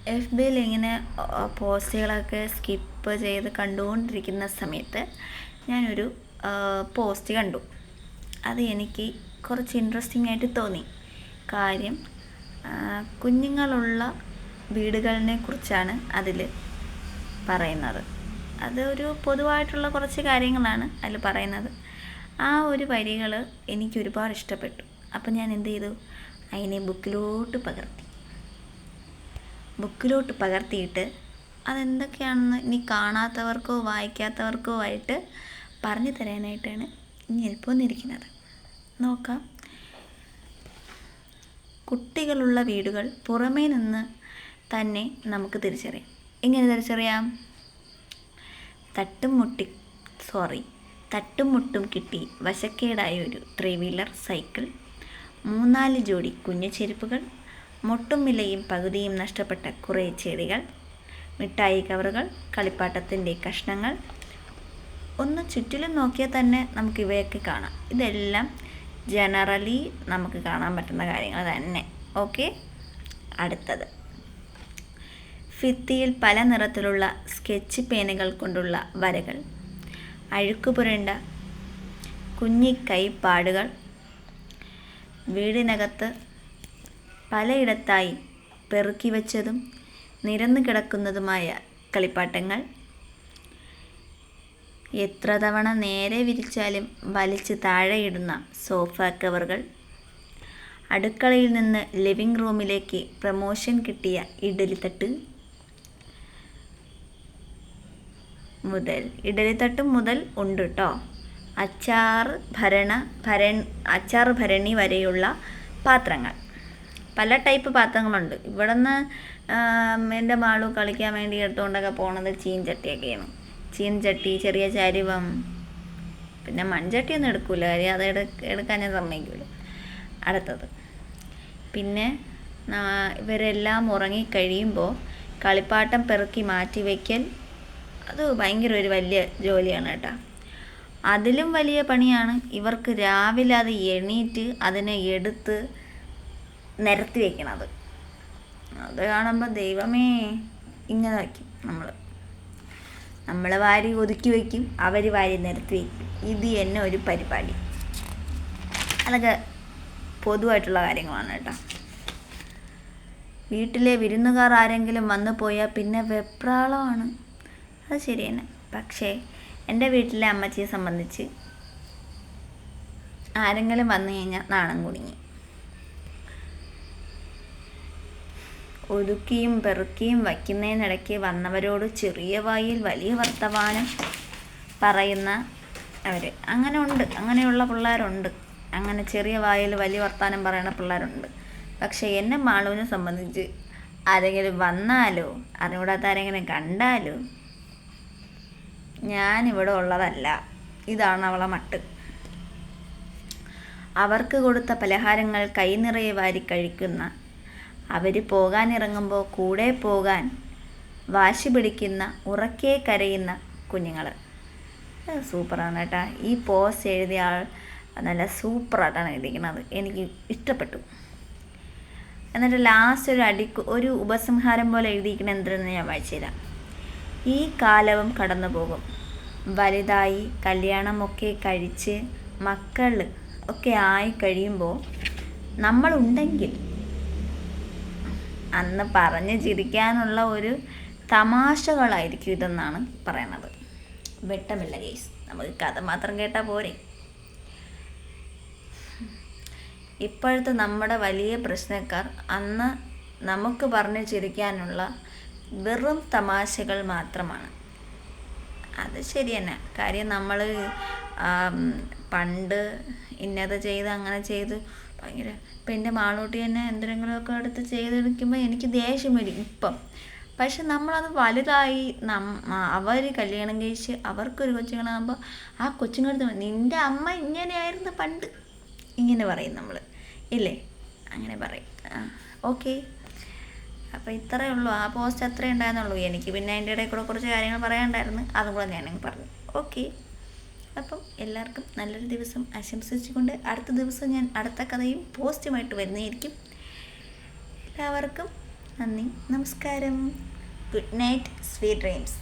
F ബിയിൽ ഇങ്ങനെ പോസ്റ്റുകളൊക്കെ skip ചെയ്ത് കണ്ടുകൊണ്ടിരിക്കുന്ന സമയത്ത് ഞാനൊരു പോസ്റ്റ് കണ്ടു. അത് എനിക്ക് കുറച്ച് ഇൻട്രസ്റ്റിംഗ് ആയിട്ട് തോന്നി. കാര്യം കുഞ്ഞുങ്ങളുള്ള വീടുകളിനെ കുറിച്ചാണ് അതിൽ പറയുന്നത്. അതൊരു പൊതുവായിട്ടുള്ള കുറച്ച് കാര്യങ്ങളാണ് അതിൽ പറയുന്നത്. ആ ഒരു വരികൾ എനിക്ക് ഒരുപാട് ഇഷ്ടപ്പെട്ടു. അപ്പം ഞാൻ എന്ത് ചെയ്തു, അതിനെ ബുക്കിലോട്ട് പകർത്തിയിട്ട് അതെന്തൊക്കെയാണെന്ന് ഇനി കാണാത്തവർക്കോ വായിക്കാത്തവർക്കോ ആയിട്ട് പറഞ്ഞു തരാനായിട്ടാണ് ഞാനിപ്പോൾ വന്നിരിക്കുന്നത്. നോക്കാം. കുട്ടികളുള്ള വീടുകൾ പുറമേ നിന്ന് തന്നെ നമുക്ക് തിരിച്ചറിയാം. എങ്ങനെ തിരിച്ചറിയാം? തട്ടും മുട്ടും കിട്ടി വശക്കേടായ ഒരു 3 വീലർ സൈക്കിൾ, 3-4 ജോഡി കുഞ്ഞു ചെരുപ്പുകൾ, മുട്ടും വിലയും പകുതിയും നഷ്ടപ്പെട്ട കുറേ ചെടികൾ, മിഠായി കവറുകൾ, കളിപ്പാട്ടത്തിൻ്റെ കഷ്ണങ്ങൾ. ഒന്ന് ചുറ്റിലും നോക്കിയാൽ തന്നെ നമുക്ക് ഇവയൊക്കെ കാണാം. ഇതെല്ലാം ജനറലി നമുക്ക് കാണാൻ പറ്റുന്ന കാര്യങ്ങൾ തന്നെ. ഓക്കെ, അടുത്തത് ഭിത്തിയിൽ പല നിറത്തിലുള്ള സ്കെച്ച് പേനുകൾ കൊണ്ടുള്ള വരകൾ, അഴുക്കുപുരണ്ട കുഞ്ഞിക്കൈപ്പാടുകൾ, വീടിനകത്ത് പലയിടത്തായി പെറുക്കി വച്ചതും നിരന്നു കിടക്കുന്നതുമായ കളിപ്പാട്ടങ്ങൾ, എത്ര തവണ നേരെ വിരിച്ചാലും വലിച്ച് താഴെയിടുന്ന സോഫ കവറുകൾ, അടുക്കളയിൽ നിന്ന് ലിവിംഗ് റൂമിലേക്ക് പ്രമോഷൻ കിട്ടിയ ഇഡലിത്തട്ടും മുതൽ ഉണ്ട് കേട്ടോ. അച്ചാർ ഭരണി വരെയുള്ള പാത്രങ്ങൾ. പല ടൈപ്പ് പാത്രങ്ങളുണ്ട്. ഇവിടെ നിന്ന് എൻ്റെ മാളു കളിക്കാൻ വേണ്ടി എടുത്തുകൊണ്ടൊക്കെ പോണത് ചീൻചട്ടിയൊക്കെയാണ്. ചീൻചട്ടി, ചെറിയ ചരുവം, പിന്നെ മൺചട്ടിയൊന്നും എടുക്കില്ല, കാര്യം അത് എടുക്കാൻ ഞാൻ സമ്മതിക്കില്ല. അടുത്തത് പിന്നെ ഇവരെല്ലാം ഉറങ്ങിക്കഴിയുമ്പോൾ കളിപ്പാട്ടം പെറുക്കി മാറ്റി വയ്ക്കൽ. അത് ഭയങ്കര ഒരു വലിയ ജോലിയാണ് കേട്ടോ. അതിലും വലിയ പണിയാണ് ഇവർക്ക് രാവിലെ അത് എണീറ്റ് അതിനെ എടുത്ത് നിരത്തി വയ്ക്കണത്. അത് കാണുമ്പോൾ ദൈവമേ, ഇങ്ങനെ വയ്ക്കും നമ്മൾ വാരി ഒതുക്കി വയ്ക്കും, അവർ വാരി നിരത്തി വയ്ക്കും. ഇത് തന്നെ ഒരു പരിപാടി. അതൊക്കെ പൊതുവായിട്ടുള്ള കാര്യങ്ങളാണ് കേട്ടോ. വീട്ടിലെ വിരുന്നുകാർ ആരെങ്കിലും വന്നു പോയാൽ പിന്നെ വെപ്രാളമാണ്. അത് ശരി തന്നെ. പക്ഷേ എൻ്റെ വീട്ടിലെ അമ്മച്ചിയെ സംബന്ധിച്ച് ആരെങ്കിലും വന്നു കഴിഞ്ഞാൽ നാണം കുടുങ്ങി. ഒതുക്കിയും പെറുക്കിയും വയ്ക്കുന്നതിനിടയ്ക്ക് വന്നവരോട് ചെറിയ വായിൽ വലിയ വർത്തമാനം പറയുന്ന അവർ അങ്ങനെ ഉണ്ട്. അങ്ങനെയുള്ള പിള്ളേരുണ്ട്. അങ്ങനെ ചെറിയ വായിൽ വലിയ വർത്തമാനം പറയുന്ന പിള്ളേരുണ്ട്. പക്ഷേ എന്നെ മാളുവിനെ സംബന്ധിച്ച് ആരെങ്കിലും വന്നാലോ അറിഞ്ഞൂടാത്ത ആരെങ്കിലും കണ്ടാലോ ഞാനിവിടെ ഉള്ളതല്ല, ഇതാണ് അവളെ മട്ട്. അവർക്ക് കൊടുത്ത പലഹാരങ്ങൾ കൈ നിറയെ വാരി കഴിക്കുന്ന, അവർ പോകാനിറങ്ങുമ്പോൾ കൂടെ പോകാൻ വാശി പിടിക്കുന്ന, ഉറക്കെ കരയുന്ന കുഞ്ഞുങ്ങൾ. സൂപ്പറാണ് കേട്ടോ. ഈ പോസ്റ്റ് എഴുതിയ ആൾ നല്ല സൂപ്പറായിട്ടാണ് എഴുതിക്കുന്നത്. എനിക്ക് ഇഷ്ടപ്പെട്ടു. എന്നിട്ട് ലാസ്റ്റ് ഒരു ഉപസംഹാരം പോലെ എഴുതിയിരിക്കണം. എന്തെന്ന് ഞാൻ വായിച്ചു തരാം. ഈ കാലവും കടന്നു പോകും. വലുതായി കല്യാണമൊക്കെ കഴിച്ച് മക്കൾ ഒക്കെ ആയി കഴിയുമ്പോൾ നമ്മളുണ്ടെങ്കിൽ അന്ന് പറഞ്ഞ് ചിരിക്കാനുള്ള ഒരു തമാശകളായിരിക്കും ഇതെന്നാണ് പറയണത്. വെട്ടമില്ല ഗെയ്സ്, നമുക്ക് കഥ മാത്രം കേട്ടാൽ പോരെ. ഇപ്പോഴത്തെ നമ്മുടെ വലിയ പ്രശ്നക്കാർ അന്ന് നമുക്ക് പറഞ്ഞ് ചിരിക്കാനുള്ള വെറും തമാശകൾ മാത്രമാണ്. അത് ശരി തന്നെ. കാര്യം നമ്മൾ പണ്ട് ഇന്നത് ചെയ്ത് അങ്ങനെ ചെയ്ത് ഭയങ്കര, ഇപ്പം എൻ്റെ മാളൂട്ടി തന്നെ എന്തെങ്കിലുമൊക്കെ എടുത്ത് ചെയ്തെടുക്കുമ്പോൾ എനിക്ക് ദേഷ്യം വരും ഇപ്പം. പക്ഷെ നമ്മളത് വലുതായി അവർ കല്യാണം കഴിച്ച് അവർക്കൊരു കൊച്ചുങ്ങളാകുമ്പോൾ ആ കൊച്ചുങ്ങളടുത്ത് നിൻ്റെ അമ്മ ഇങ്ങനെയായിരുന്നു പണ്ട്, ഇങ്ങനെ പറയും നമ്മൾ ഇല്ലേ, അങ്ങനെ പറയും. ഓക്കെ, അപ്പോൾ ഇത്രയേ ഉള്ളൂ. ആ പോസ്റ്റ് അത്രേ ഉണ്ടായിരുന്നുള്ളൂ. എനിക്ക് പിന്നെ അതിൻ്റെ ഇടയിൽ കൂടെ കുറച്ച് കാര്യങ്ങൾ പറയാനുണ്ടായിരുന്നു, അതും കൂടെ ഞാനങ്ങ് പറഞ്ഞു. ഓക്കെ, അപ്പം എല്ലാവർക്കും നല്ലൊരു ദിവസം ആശംസിച്ചുകൊണ്ട് അടുത്ത ദിവസം ഞാൻ അടുത്ത കഥയും പോസ്റ്റുമായിട്ട് വരുന്നതായിരിക്കും. എല്ലാവർക്കും നന്ദി, നമസ്കാരം. Good night, sweet dreams.